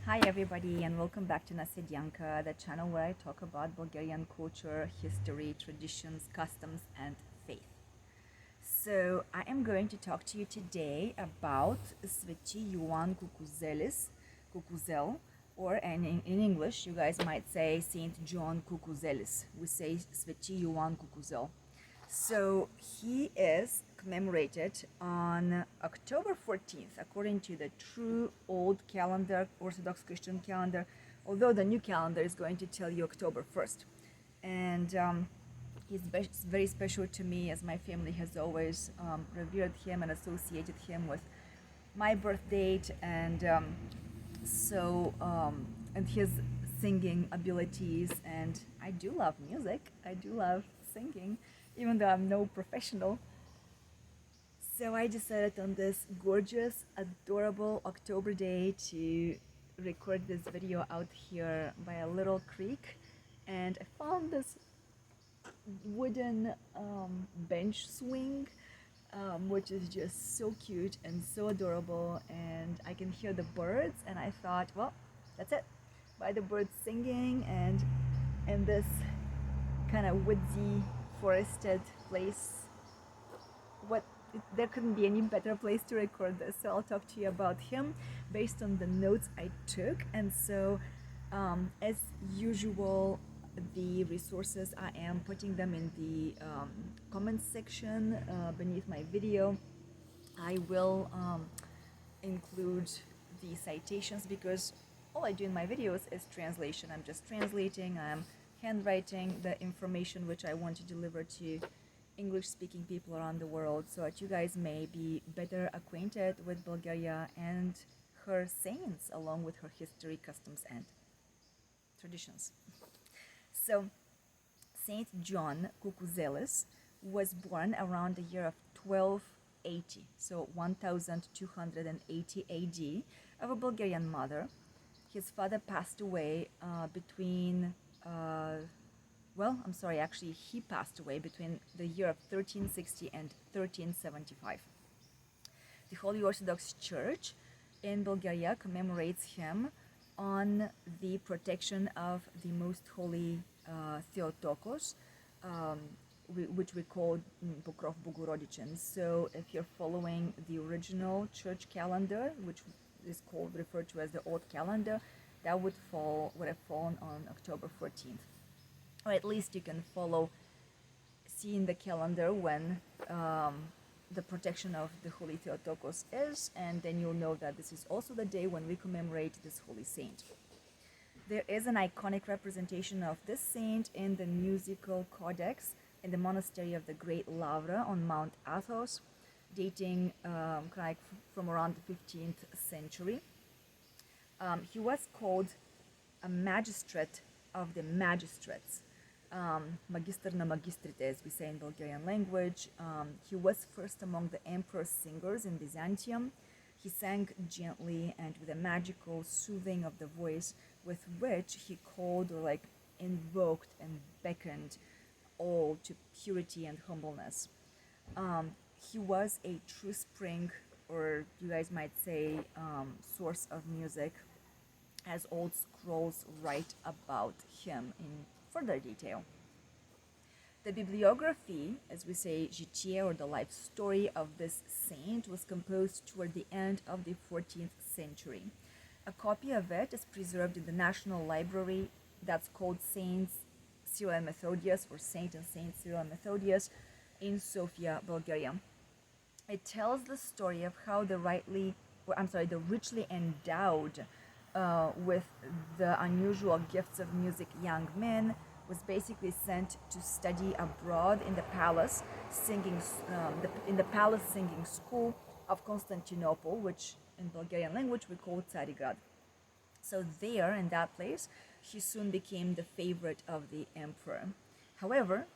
Hi everybody and welcome back to Nasedyanka, the channel where I talk about Bulgarian culture, history, traditions, customs and faith. So I am going to talk to you today about Svetchi Ioan Koukouzelis, Koukouzel, or in English you guys might say Saint John Koukouzelis. We say Svetchi Ioan Koukouzel. So he is commemorated on October 14th, according to the true old calendar, Orthodox Christian calendar, although the new calendar is going to tell you October 1st. And he's very special to me, as my family has always revered him and associated him with my birth date, and and his singing abilities. And I do love music, I do love singing, even though I'm no professional. So I decided on this gorgeous, adorable October day to record this video out here by a little creek, and I found this wooden bench swing, which is just so cute and so adorable, and I can hear the birds, and I thought, well, that's it. By the birds singing and in this kind of woodsy, forested place, there couldn't be any better place to record this. So I'll talk to you about him based on the notes I took. And so as usual, the resources, I am putting them in the comments section beneath my video. I will include the citations because all I do in my videos is translation. I'm just translating, I'm handwriting the information which I want to deliver to English-speaking people around the world, so that you guys may be better acquainted with Bulgaria and her saints, along with her history, customs, and traditions. So, Saint John Koukouzelis was born around the year of 1280, so 1280 AD, of a Bulgarian mother. His father passed away actually he passed away between the year of 1360 and 1375. The Holy Orthodox Church in Bulgaria commemorates him on the protection of the Most Holy Theotokos, which we call Pokrov Bogorodichin. So if you're following the original church calendar, which is referred to as the old calendar, that would have fallen on October 14th. Or at least you can see in the calendar when the protection of the Holy Theotokos is, and then you'll know that this is also the day when we commemorate this holy saint. There is an iconic representation of this saint in the musical codex in the monastery of the Great Lavra on Mount Athos, dating from around the 15th century. He was called a magistrate of the magistrates, magister na magistrite, as we say in Bulgarian language. He was first among the emperor's singers in Byzantium. He sang gently and with a magical soothing of the voice, with which he called or invoked and beckoned all to purity and humbleness. He was a true spring, or you guys might say source of music, as old scrolls write about him in further detail. The bibliography, as we say, Jitie, or the life story of this saint, was composed toward the end of the 14th century. A copy of it is preserved in the National Library that's called Saint Cyril and Methodius, or Saint and Saint Cyril and Methodius, in Sofia, Bulgaria. It tells the story of how the richly endowed with the unusual gifts of music young men was basically sent to study abroad in the palace singing school of Constantinople, which in Bulgarian language we call Tsarigrad. So there, in that place, he soon became the favorite of the emperor. However,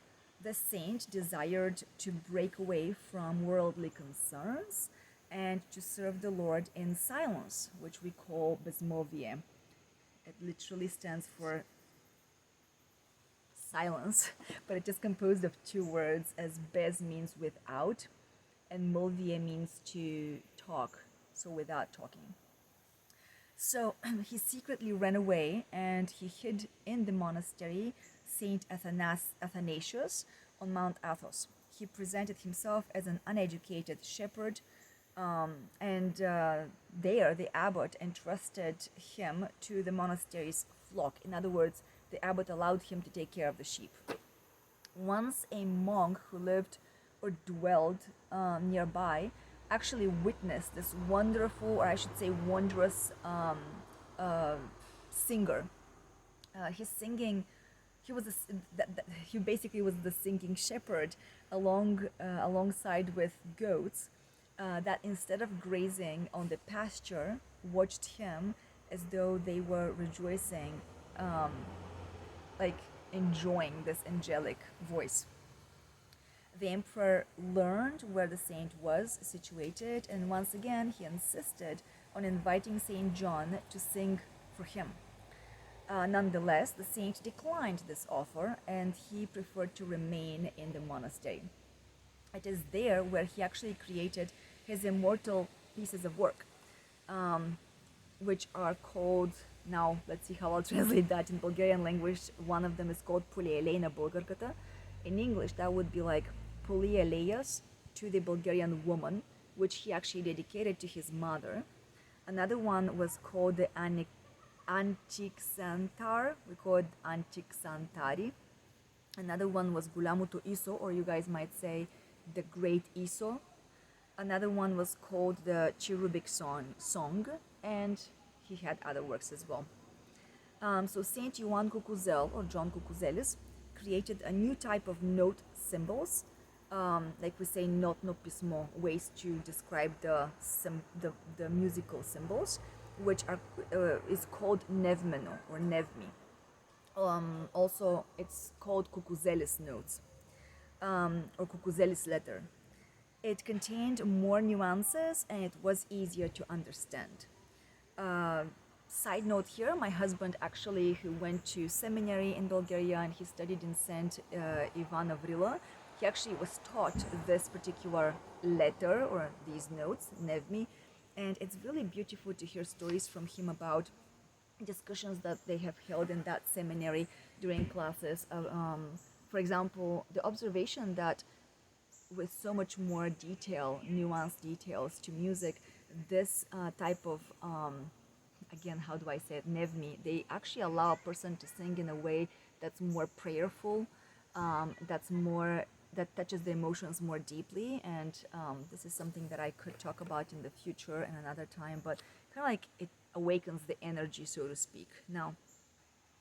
the saint desired to break away from worldly concerns and to serve the Lord in silence, which we call bezmovie. It literally stands for silence, but it is composed of two words, as bez means without, and movie means to talk, so without talking. So he secretly ran away and he hid in the monastery Saint Athanasius on Mount Athos. He presented himself as an uneducated shepherd, and there the abbot entrusted him to the monastery's flock. In other words, the abbot allowed him to take care of the sheep. Once a monk who lived or dwelled nearby actually witnessed this wonderful, or I should say wondrous, uh, singer. His singing, he was he basically was the singing shepherd alongside with goats that instead of grazing on the pasture watched him as though they were rejoicing, um, like enjoying this angelic voice. The emperor learned where the saint was situated, and once again he insisted on inviting Saint John to sing for him. Nonetheless, the saint declined this offer and he preferred to remain in the monastery. It is there where he actually created his immortal pieces of work, which are called, now let's see how I'll translate that in Bulgarian language. One of them is called Полиелей на българката. In English, that would be like Polyeleas to the Bulgarian woman, which he actually dedicated to his mother. Another one was called the Antiksantar. We call it Antiksantari. Another one was Gulamuto Iso, or you guys might say the Great Iso. Another one was called the Cherubic Song, and he had other works as well. So Saint Ioan Koukouzel, or John Koukouzelis, created a new type of note symbols, like we say notno pismo, ways to describe the musical symbols, which are is called nevmeno or nevmi. Also, it's called Koukouzelis notes, or Koukouzelis letter. It contained more nuances and it was easier to understand. Side note here, my husband actually, who went to seminary in Bulgaria and he studied in St. Ivan of Rila, he actually was taught this particular letter or these notes, Nevmi, and it's really beautiful to hear stories from him about discussions that they have held in that seminary during classes. For example, the observation that with so much more detail, nuanced details to music, this type of again, how do I say it, nevmi, they actually allow a person to sing in a way that's more prayerful, that touches the emotions more deeply, and this is something that I could talk about in the future and another time, but kind of like it awakens the energy, so to speak. Now,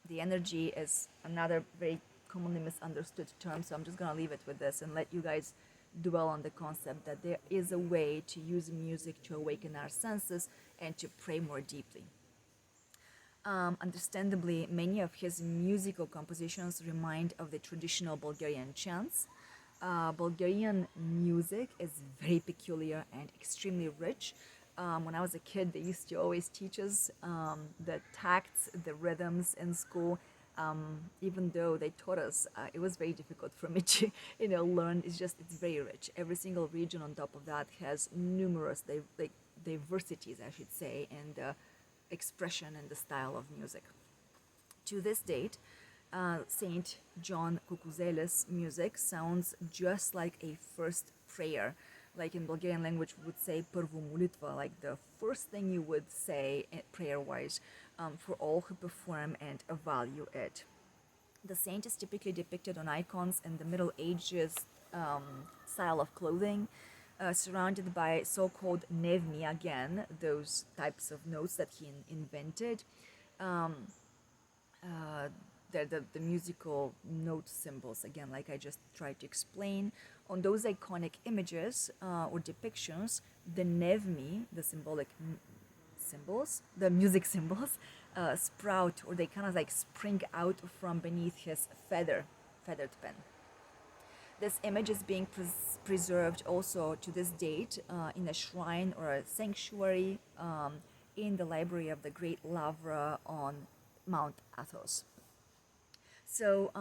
the energy is another very commonly misunderstood term, so I'm just gonna leave it with this and let you guys dwell on the concept that there is a way to use music to awaken our senses and to pray more deeply. Understandably, many of his musical compositions remind of the traditional Bulgarian chants. Bulgarian music is very peculiar and extremely rich. When I was a kid, they used to always teach us the tacts, the rhythms in school. Even though they taught us, it was very difficult for me to, learn. It's very rich. Every single region on top of that has numerous diversities, I should say, and expression in the style of music. To this date, Saint John Koukouzelis music sounds just like a first prayer. Like in Bulgarian language, we would say prvo molitva, like the first thing you would say prayer-wise, for all who perform and value it. The saint is typically depicted on icons in the Middle Ages style of clothing, surrounded by so-called nevmi, again, those types of notes that he invented. The musical note symbols, again, like I just tried to explain. On those iconic images or depictions, the nevmi, the symbolic symbols, the music symbols, sprout, or they kind of like spring out from beneath his feathered pen. This image is being preserved also to this date in a shrine or a sanctuary in the library of the Great Lavra on Mount Athos. So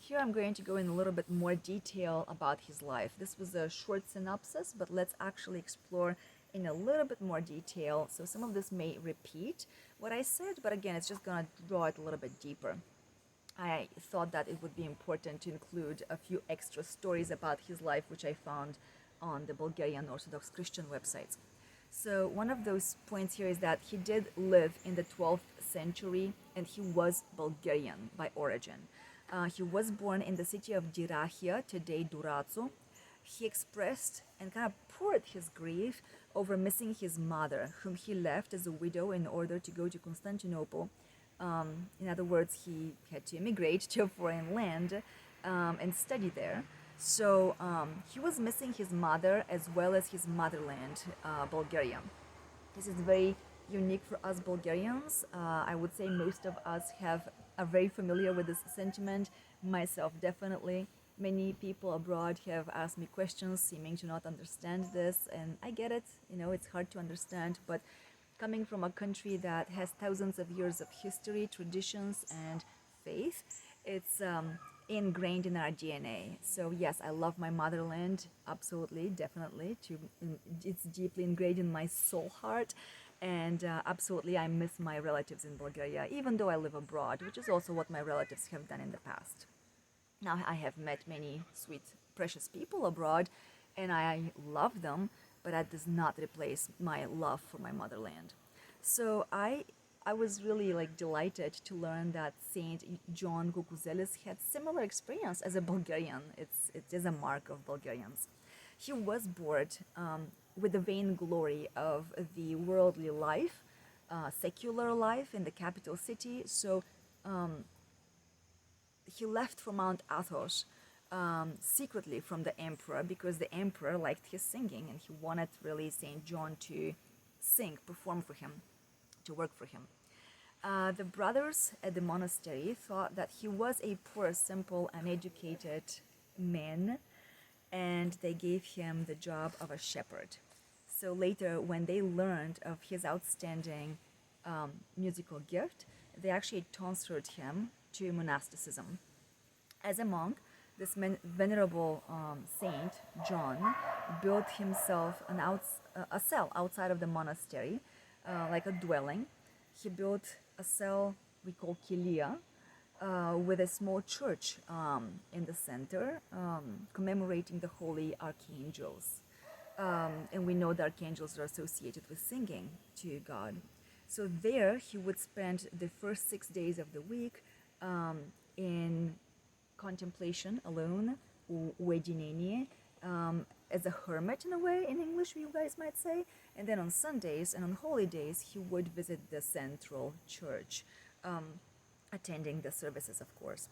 here I'm going to go in a little bit more detail about his life. This was a short synopsis, but let's actually explore in a little bit more detail. So some of this may repeat what I said, but again, it's just gonna draw it a little bit deeper. I thought that it would be important to include a few extra stories about his life, which I found on the Bulgarian Orthodox Christian websites. So one of those points here is that he did live in the 12th century and he was Bulgarian by origin. He was born in the city of Dirahia, today Durazzo. He expressed and kind of poured his grief over missing his mother, whom he left as a widow in order to go to Constantinople. In other words, he had to immigrate to a foreign land and study there. So he was missing his mother as well as his motherland, Bulgaria. This is very unique for us Bulgarians. I would say most of us are very familiar with this sentiment. Myself, definitely. Many people abroad have asked me questions, seeming to not understand this, and I get it. It's hard to understand, but coming from a country that has thousands of years of history, traditions, and faith, it's ingrained in our DNA. So yes, I love my motherland, absolutely, definitely. It's deeply ingrained in my soul heart, and absolutely, I miss my relatives in Bulgaria, even though I live abroad, which is also what my relatives have done in the past. Now, I have met many sweet, precious people abroad, and I love them, but that does not replace my love for my motherland. So I was really delighted to learn that Saint John Koukouzelis had similar experience as a Bulgarian. It is a mark of Bulgarians. He was bored with the vainglory of the worldly life, secular life in the capital city. So he left for Mount Athos secretly from the emperor because the emperor liked his singing and he wanted really Saint John to sing, perform for him, to work for him. The brothers at the monastery thought that he was a poor, simple, uneducated man, and they gave him the job of a shepherd. So later, when they learned of his outstanding musical gift, they actually transferred him to monasticism. As a monk, this venerable saint, John, built himself a cell outside of the monastery, like a dwelling. He built a cell we call kilia, with a small church in the center, commemorating the holy archangels. And we know the archangels are associated with singing to God. So there he would spend the first 6 days of the week in contemplation alone, uedinenie, as a hermit in a way, in English you guys might say. And then on Sundays and on holy days he would visit the central church, attending the services, of course.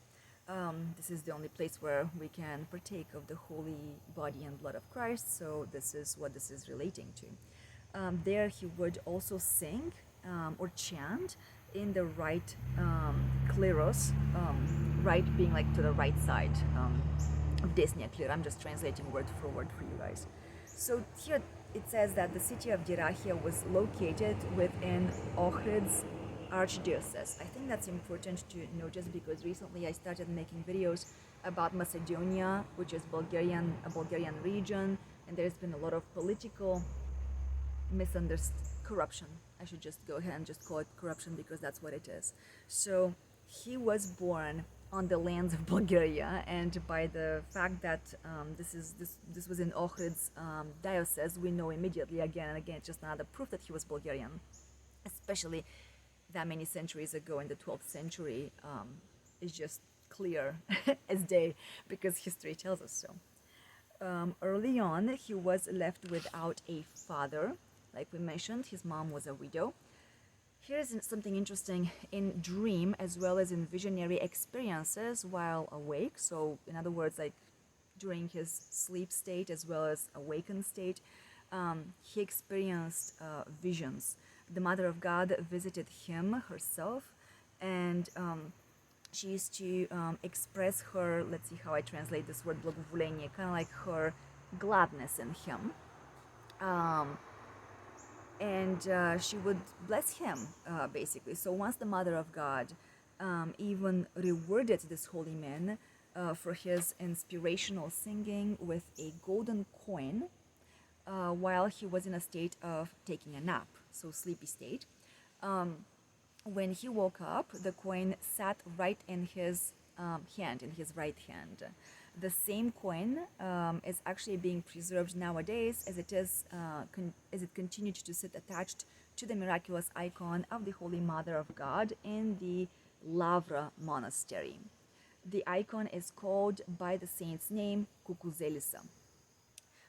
This is the only place where we can partake of the holy body and blood of Christ, so this is what this is relating to. There he would also sing or chant in the right kleros, right being like to the right side of Desnia Kler. I'm just translating word for word for you guys. So here it says that the city of Dirahia was located within Ohrid's archdiocese. I think that's important to notice because recently I started making videos about Macedonia, which is a Bulgarian region, and there's been a lot of political corruption. I should just go ahead and just call it corruption because that's what it is. So he was born on the lands of Bulgaria, and by the fact that this was in Ohrid's diocese, we know immediately again and again, it's just another proof that he was Bulgarian, especially that many centuries ago in the 12th century. Is just clear as day because history tells us so. Early on, he was left without a father. Like we mentioned, his mom was a widow. Here's something interesting in dream as well as in visionary experiences while awake. So in other words, like during his sleep state as well as awakened state, he experienced visions. The Mother of God visited him herself, and she used to express her, let's see how I translate this word, благоволение, kind of like her gladness in him. And she would bless him, basically. So once the Mother of God even rewarded this holy man for his inspirational singing with a golden coin while he was in a state of taking a nap, so sleepy state. When he woke up, the coin sat right in his hand, in his right hand. The same coin is actually being preserved nowadays, as as it continued to sit attached to the miraculous icon of the Holy Mother of God in the Lavra monastery. The icon is called by the saint's name Koukouzelis.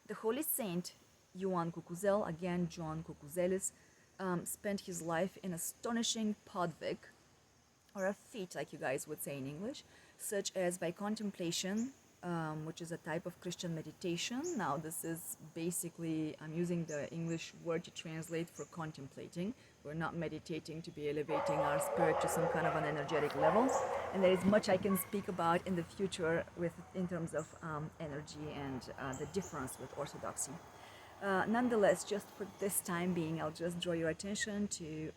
The holy saint Ioan Koukouzel, again John Koukouzelis, spent his life in astonishing podvig, or a feat, like you guys would say in English, such as by contemplation, which is a type of Christian meditation. Now, this is basically, I'm using the English word to translate for contemplating. We're not meditating to be elevating our spirit to some kind of an energetic level. And there is much I can speak about in the future in terms of energy and the difference with Orthodoxy. Nonetheless, just for this time being, I'll just draw your attention to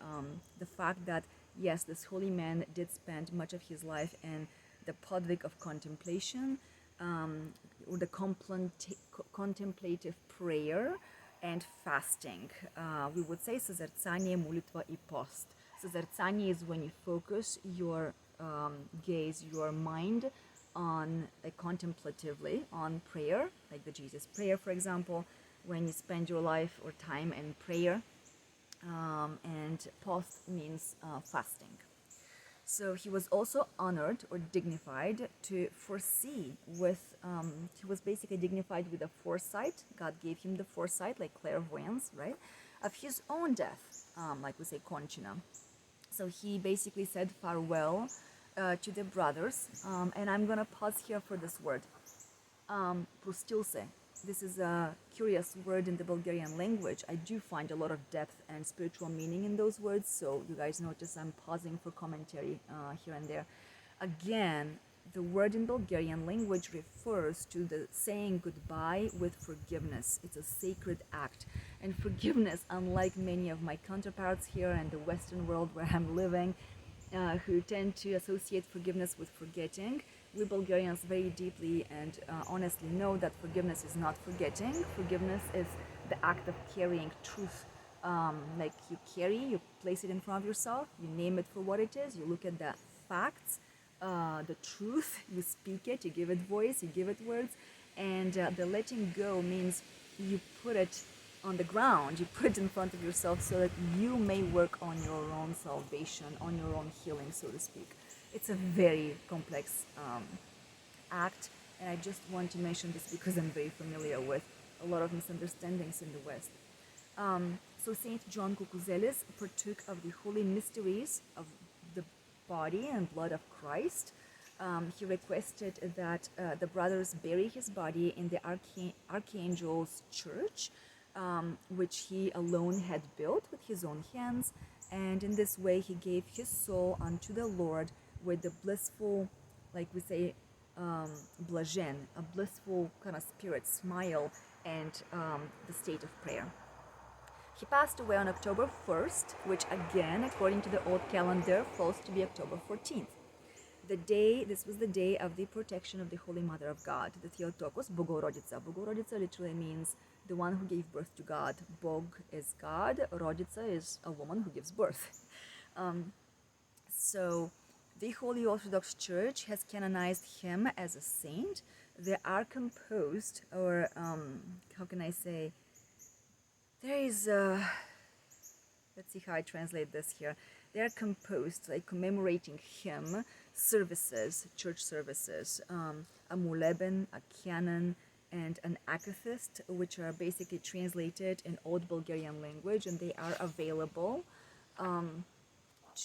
the fact that, yes, this holy man did spend much of his life in the podvig of contemplation, or the contemplative prayer and fasting. We would say sozercanie, molitva и post. Sozercanie is when you focus your gaze, your mind on contemplatively on prayer, like the Jesus prayer, for example, when you spend your life or time in prayer, and post means fasting. So he was also honored or dignified to foresee with, he was basically dignified with a foresight. God gave him the foresight, like clairvoyance, right, of his own death, like we say conchina. So he basically said farewell to the brothers, and I'm gonna pause here for this word, prostilse. This is a curious word in the Bulgarian language. I do find a lot of depth and spiritual meaning in those words, so you guys notice I'm pausing for commentary here and there. Again, the word in Bulgarian language refers to the saying goodbye with forgiveness. It's a sacred act. And forgiveness, unlike many of my counterparts here in the Western world where I'm living, who tend to associate forgiveness with forgetting, we Bulgarians very deeply and honestly know that forgiveness is not forgetting. Forgiveness is the act of carrying truth. Like you place it in front of yourself, you name it for what it is, you look at the facts, the truth, you speak it, you give it voice, you give it words, and the letting go means you put it on the ground, you put it in front of yourself so that you may work on your own salvation, on your own healing, so to speak. It's a very complex act, and I just want to mention this because I'm very familiar with a lot of misunderstandings in the West. So Saint John Koukouzelis partook of the holy mysteries of the body and blood of Christ. He requested that the brothers bury his body in the Archangel's church, which he alone had built with his own hands, and in this way he gave his soul unto the Lord with the blissful, like we say, blažen, a blissful kind of spirit smile, and the state of prayer. He passed away on October 1st, which again, according to the old calendar, falls to be October 14th. This was the day of the protection of the Holy Mother of God, the Theotokos, Bogorodica. Bogorodica literally means the one who gave birth to God. Bog is God, Rodica is a woman who gives birth. So the Holy Orthodox Church has canonized him as a saint. They are composed, or how can I say, there is let's see how I translate this here. They are composed, like commemorating him, services, church services, a muleben, a canon, and an akathist, which are basically translated in Old Bulgarian language, and they are available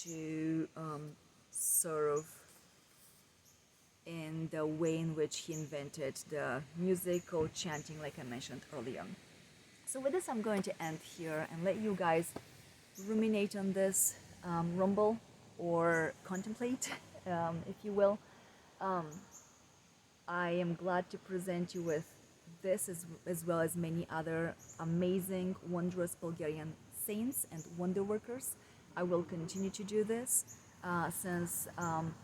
to serve in the way in which he invented the musical chanting, like I mentioned earlier. So with this, I'm going to end here and let you guys ruminate on this, rumble or contemplate, if you will. I am glad to present you with this as well as many other amazing, wondrous Bulgarian saints and wonder workers. I will continue to do this since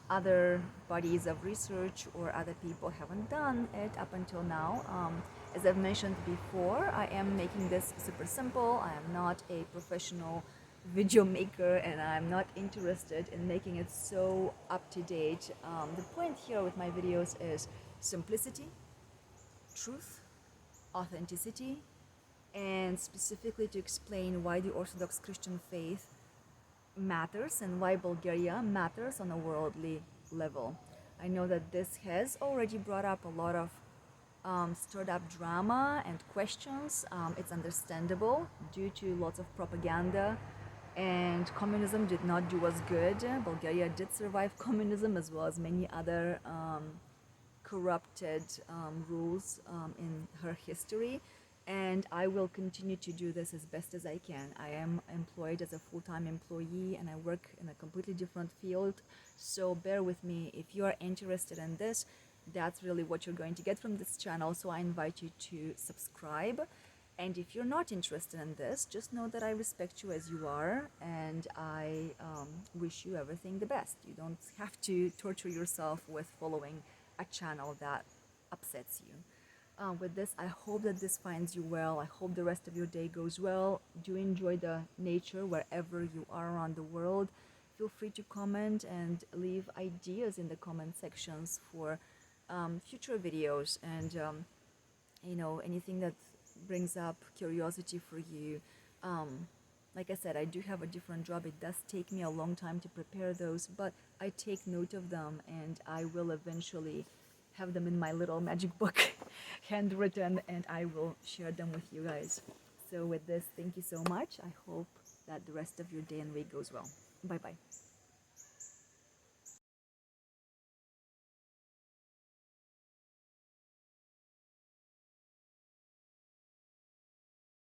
other bodies of research or other people haven't done it up until now. As I've mentioned before, I am making this super simple. I am not a professional video maker, and I'm not interested in making it so up to date. The point here with my videos is simplicity, truth, authenticity, and specifically to explain why the Orthodox Christian faith matters and why Bulgaria matters on a worldly level. I know that this has already brought up a lot of stirred up drama and questions. It's understandable due to lots of propaganda, and communism did not do us good. Bulgaria did survive communism as well as many other corrupted rules in her history, and I will continue to do this as best as I can. I am employed as a full-time employee and I work in a completely different field, so bear with me. If you are interested in this, that's really what you're going to get from this channel, so I invite you to subscribe. And if you're not interested in this, just know that I respect you as you are, and I wish you everything the best. You don't have to torture yourself with following a channel that upsets you. With this, I hope that this finds you well. I hope the rest of your day goes well. Do enjoy the nature wherever you are around the world. Feel free to comment and leave ideas in the comment sections for future videos, and anything that brings up curiosity for you. Like I said, I do have a different job. It does take me a long time to prepare those, but I take note of them and I will eventually have them in my little magic book, handwritten, and I will share them with you guys. So with this, thank you so much. I hope that the rest of your day and week goes well. Bye bye.